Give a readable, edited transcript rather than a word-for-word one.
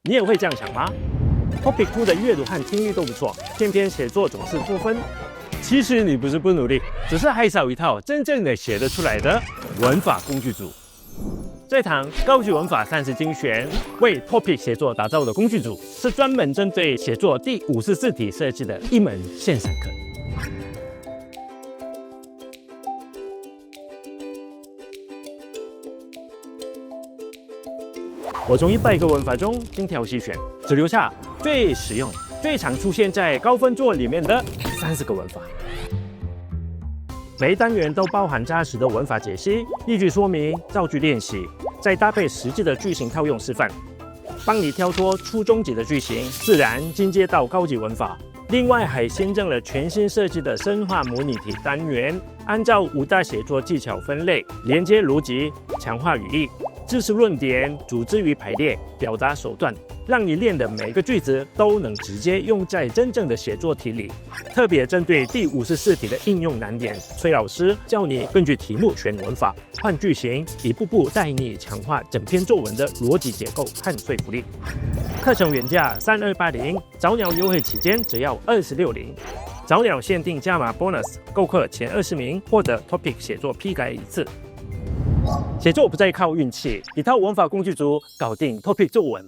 你也会这样想吗？Topic 2的阅读和听力都不错，偏偏写作总是负分。其实你不是不努力，只是还少一套真正的写得出来的文法工具组。这堂高级文法30精选为 Topic 写作打造的工具组，是专门针对写作第54题设计的一门线上课。我从100个文法中精挑细选，只留下最实用、最常出现在高分作里面的30个文法。每一单元都包含扎实的文法解析、例句说明、造句练习，再搭配实际的句型套用示范，帮你挑脱初中级的句型，自然进阶到高级文法。另外还新增了全新设计的深化模拟题单元，按照5大写作技巧分类，连接逻辑、强化语义、知识论点、组织与排列、表达手段，让你练的每个句子都能直接用在真正的写作题里。特别针对第54题的应用难点，崔老师教你根据题目选文法、换句型，一步步带你强化整篇作文的逻辑结构和说服力。课程原价3280，早鸟优惠期间只要260，早鸟限定加码 bonus， 购课前20名获得 Topic 写作批改1次。写作不再靠运气，一套文法工具组搞定 Topic 作文。